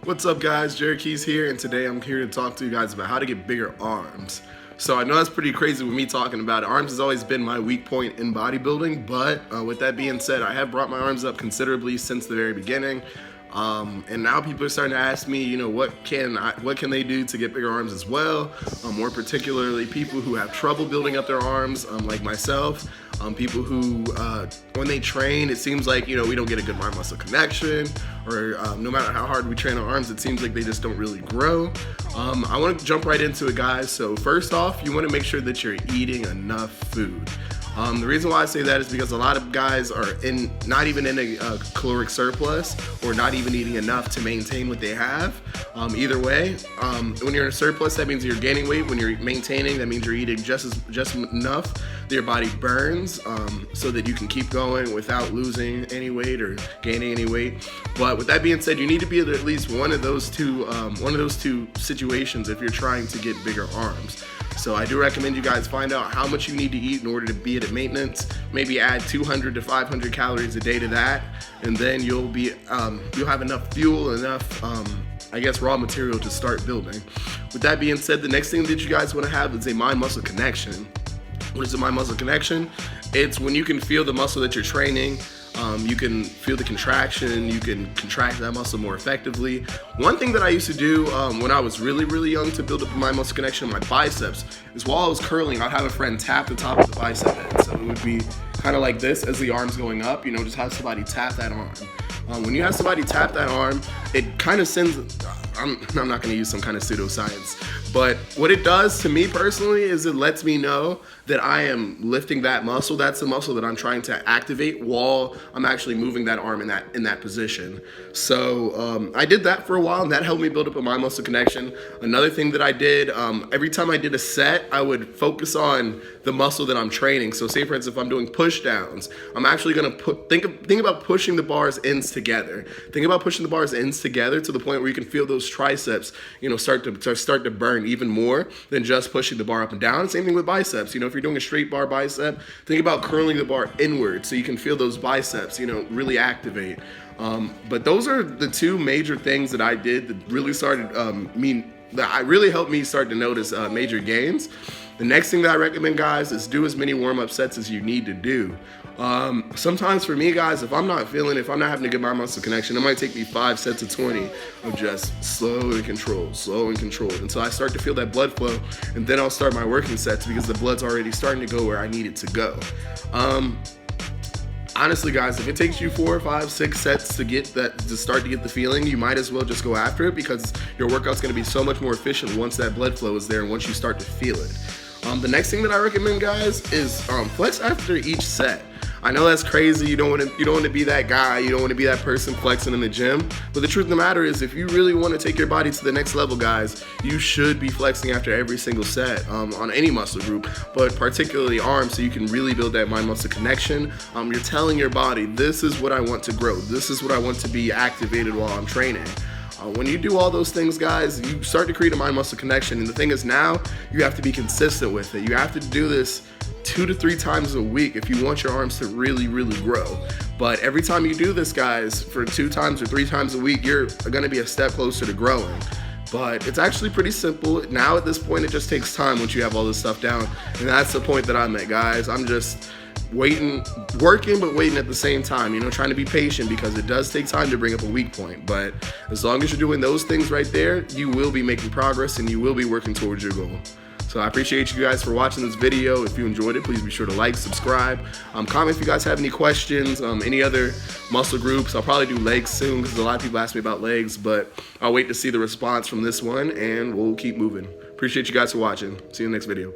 What's up guys, Jared Keys here, and today I'm here to talk to you guys about how to get bigger arms. So I know that's pretty crazy with me talking about it. Arms has always been my weak point in bodybuilding, but with that being said, I have brought my arms up considerably since the very beginning. And now people are starting to ask me, what can they do to get bigger arms as well? More particularly people who have trouble building up their arms, like myself. People who, when they train, it seems like, we don't get a good mind-muscle connection, or no matter how hard we train our arms, it seems like they just don't really grow. I want to jump right into it, guys. So first off, you want to make sure that you're eating enough food. The reason why I say that is because a lot of guys are not even in a caloric surplus, or not even eating enough to maintain what they have. Either way, when you're in a surplus, that means you're gaining weight. When you're maintaining, that means you're eating just enough that your body burns, so that you can keep going without losing any weight or gaining any weight. But with that being said, you need to be at least one of those two situations if you're trying to get bigger arms. So I do recommend you guys find out how much you need to eat in order to be at maintenance. Maybe add 200 to 500 calories a day to that, and then you'll have enough fuel, enough raw material to start building. With that being said, the next thing that you guys want to have is a mind-muscle connection. What is a mind-muscle connection? It's when you can feel the muscle that you're training. You can feel the contraction, you can contract that muscle more effectively. One thing that I used to do when I was really young to build up my muscle connection in my biceps is while I was curling, I'd have a friend tap the top of the bicep head. So it would be kind of like this as the arm's going up, just have somebody tap that arm. When you have somebody tap that arm, it kind of sends, I'm not going to use some kind of pseudoscience, but what it does to me personally is it lets me know that I am lifting that muscle. That's the muscle that I'm trying to activate while I'm actually moving that arm in that position. So I did that for a while, and that helped me build up a mind muscle connection. Another thing that I did, every time I did a set, I would focus on the muscle that I'm training. So say for instance, if I'm doing push downs, I'm actually gonna think about pushing the bars ends together. Think about pushing the bars ends together to the point where you can feel those triceps, start to burn even more than just pushing the bar up and down. Same thing with biceps. If you're doing a straight bar bicep, think about curling the bar inward so you can feel those biceps, really activate. But those are the two major things that I did that really helped me start to notice major gains. The next thing that I recommend, guys, is do as many warm-up sets as you need to do. Sometimes for me, guys, if I'm not having a good mind-muscle connection, it might take me 5 sets of 20 of just slow and controlled until I start to feel that blood flow, and then I'll start my working sets because the blood's already starting to go where I need it to go. Honestly, guys, if it takes you 4, 5, 6 sets to start to get the feeling, you might as well just go after it, because your workout's going to be so much more efficient once that blood flow is there and once you start to feel it. The next thing that I recommend, guys, is flex after each set. I know that's crazy. You don't want to be that guy. You don't want to be that person flexing in the gym. But the truth of the matter is, if you really want to take your body to the next level, guys, you should be flexing after every single set on any muscle group, but particularly arms, so you can really build that mind-muscle connection. You're telling your body, this is what I want to grow. This is what I want to be activated while I'm training. When you do all those things, guys, you start to create a mind-muscle connection. And the thing is, now you have to be consistent with it. You have to do this 2 to 3 times a week if you want your arms to really grow. But every time you do this, guys, for 2 times or 3 times a week, you're gonna be a step closer to growing. But it's actually pretty simple. Now at this point, it just takes time once you have all this stuff down. And that's the point that I'm at, guys. I'm just working but waiting at the same time, trying to be patient, because it does take time to bring up a weak point. But as long as you're doing those things right there, you will be making progress and you will be working towards your goal. So I appreciate you guys for watching this video. If you enjoyed it, please be sure to like, subscribe, comment if you guys have any questions, any other muscle groups. I'll probably do legs soon because a lot of people ask me about legs, but I'll wait to see the response from this one and we'll keep moving. Appreciate you guys for watching. See you in the next video.